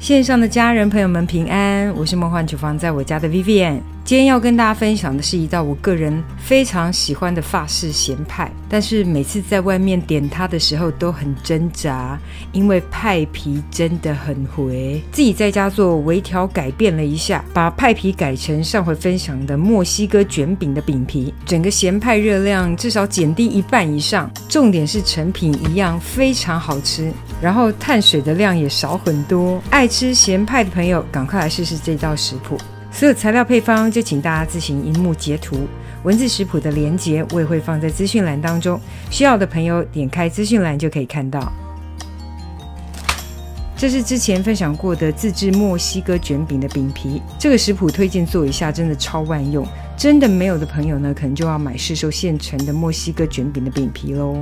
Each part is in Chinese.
线上的家人朋友们平安，我是梦幻厨房在我家的 Vivian。今天要跟大家分享的是一道我个人非常喜欢的法式咸派，但是每次在外面点它的时候都很挣扎，因为派皮真的很回。自己在家做微调改变了一下，把派皮改成上回分享的墨西哥卷饼的饼皮，整个咸派热量至少减低一半以上，重点是成品一样非常好吃，然后碳水的量也少很多。爱吃咸派的朋友赶快来试试这道食谱。所有材料配方就请大家自行萤幕截图，文字食谱的连结我也会放在资讯栏当中，需要的朋友点开资讯栏就可以看到。这是之前分享过的自制墨西哥卷饼的饼皮，这个食谱推荐做一下，真的超万用。真的没有的朋友呢，可能就要买市售现成的墨西哥卷饼的饼皮咯。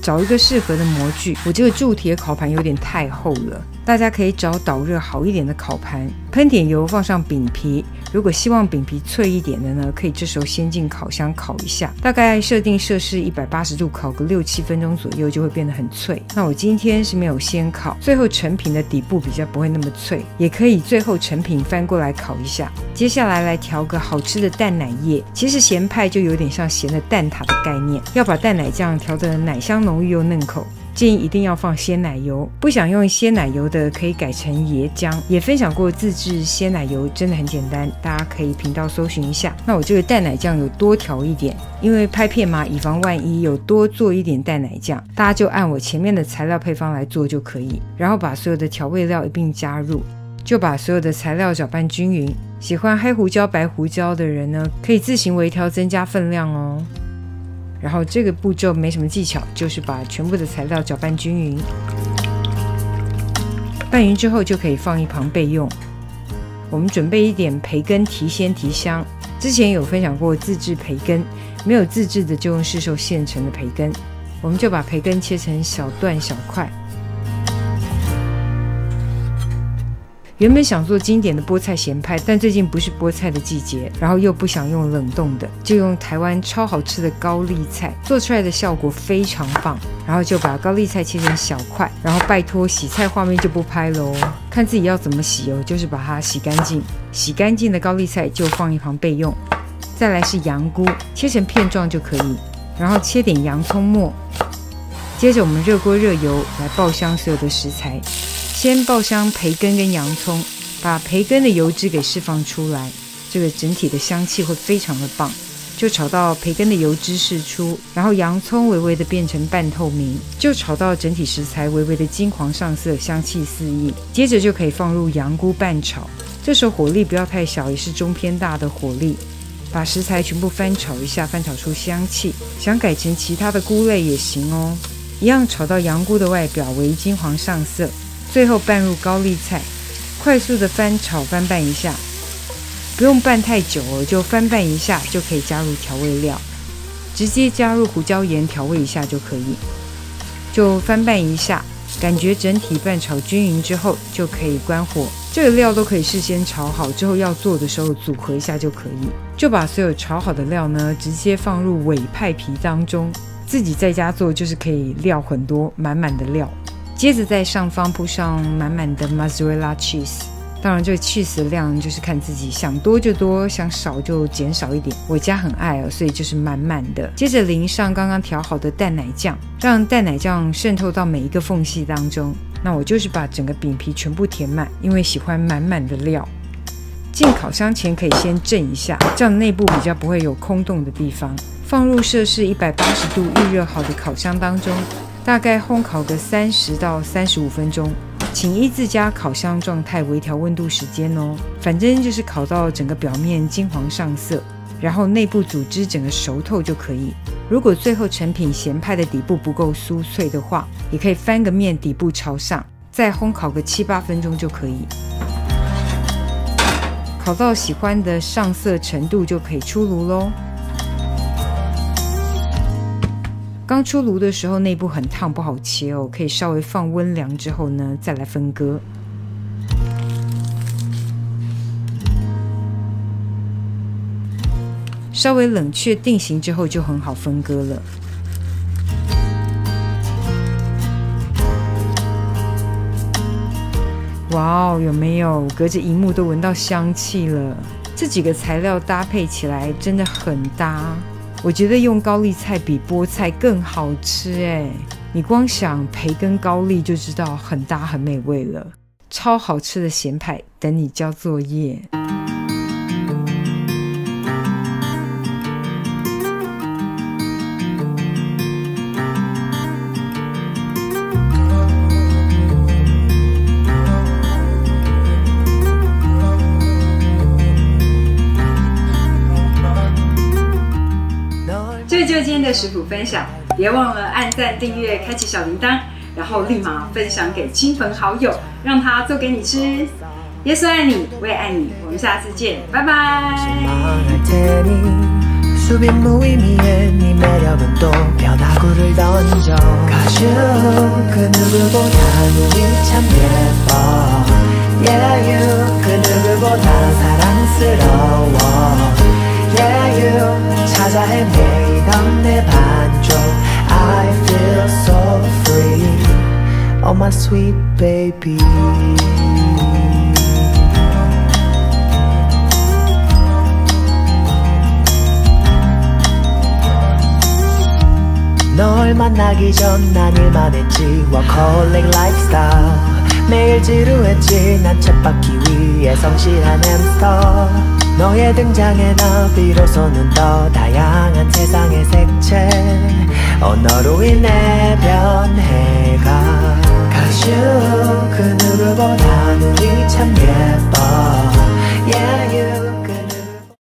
找一个适合的模具，我这个铸铁烤盘有点太厚了，大家可以找导热好一点的烤盘，喷点油放上饼皮。如果希望饼皮脆一点的呢，可以这时候先进烤箱烤一下，大概设定摄氏180度烤个6-7分钟左右，就会变得很脆。那我今天是没有先烤，最后成品的底部比较不会那么脆，也可以最后成品翻过来烤一下。接下来来调个好吃的蛋奶液，其实咸派就有点像咸的蛋挞的概念，要把蛋奶酱调得奶香浓郁又嫩口。建议一定要放鲜奶油，不想用鲜奶油的可以改成椰浆。也分享过自制鲜奶油，真的很简单，大家可以频道搜寻一下。那我这个蛋奶酱有多调一点，因为拍片嘛，以防万一，有多做一点蛋奶酱，大家就按我前面的材料配方来做就可以，然后把所有的调味料一并加入，就把所有的材料搅拌均匀。喜欢黑胡椒白胡椒的人呢，可以自行微调增加分量哦。然后这个步骤没什么技巧，就是把全部的材料搅拌均匀。拌匀之后就可以放一旁备用。我们准备一点培根提鲜提香，之前有分享过自制培根，没有自制的就用市售现成的培根。我们就把培根切成小段小块。原本想做经典的菠菜咸派，但最近不是菠菜的季节，然后又不想用冷冻的，就用台湾超好吃的高丽菜，做出来的效果非常棒。然后就把高丽菜切成小块，然后拜托洗菜画面就不拍了哦，看自己要怎么洗哦，就是把它洗干净。洗干净的高丽菜就放一旁备用。再来是洋菇，切成片状就可以，然后切点洋葱末。接着我们热锅热油来爆香所有的食材。先爆香培根跟洋葱，把培根的油脂给释放出来，这个整体的香气会非常的棒。就炒到培根的油脂释出，然后洋葱微微的变成半透明，就炒到整体食材微微的金黄上色，香气四溢。接着就可以放入洋菇拌炒，这时候火力不要太小，也是中偏大的火力，把食材全部翻炒一下，翻炒出香气。想改成其他的菇类也行哦，一样炒到洋菇的外表为金黄上色。最后拌入高丽菜，快速的翻炒翻拌一下，不用拌太久哦，就翻拌一下就可以加入调味料，直接加入胡椒盐调味一下就可以。就翻拌一下，感觉整体拌炒均匀之后就可以关火。这个料都可以事先炒好，之后要做的时候组合一下就可以。就把所有炒好的料呢，直接放入伪派皮当中。自己在家做就是可以料很多，满满的料。接着在上方铺上满满的 mozzarella cheese， 当然这个 cheese 的量就是看自己，想多就多，想少就减少一点。我家很爱哦，所以就是满满的。接着淋上刚刚调好的蛋奶酱，让蛋奶酱渗透到每一个缝隙当中。那我就是把整个饼皮全部填满，因为喜欢满满的料。进烤箱前可以先震一下，这样内部比较不会有空洞的地方。放入摄氏180度预热好的烤箱当中，大概烘烤个30到35分钟，请依自家烤箱状态微调温度时间哦。反正就是烤到整个表面金黄上色，然后内部组织整个熟透就可以。如果最后成品咸派的底部不够酥脆的话，也可以翻个面，底部朝上，再烘烤个7-8分钟就可以。烤到喜欢的上色程度就可以出炉咯。刚出炉的时候内部很烫，不好切哦，可以稍微放温凉之后呢再来分割。稍微冷却定型之后就很好分割了。哇哦，有没有隔着荧幕都闻到香气了？这几个材料搭配起来真的很搭。我觉得用高丽菜比菠菜更好吃哎！你光想培根高丽就知道很搭很美味了。超好吃的咸派等你交作业。这就是今天的食谱分享，别忘了按赞、订阅、开启小铃铛，然后立马分享给亲朋好友，让他做给你吃。耶稣爱你，我也爱你，我们下次见，拜拜。 수빈 무의미해 네 매력은 또 벼다구를 던져 가슈 그 누구보다 눈이 참 예뻐 Yeah you 그 누구보다 사랑스러워 Yeah you 찾아 헤매이던 내 반쪽 I feel so free Oh my sweet baby 널 만나기 전 난 일만 했지 워커홀릭 라이프스타일 매일 지루했지 난 쳇바퀴 위에 성실한 햄스터 너의 등장에 나 비로소 눈 떠 다양한 세상의 색채 너로 인해 변해가 가슈 그 누구보다 눈이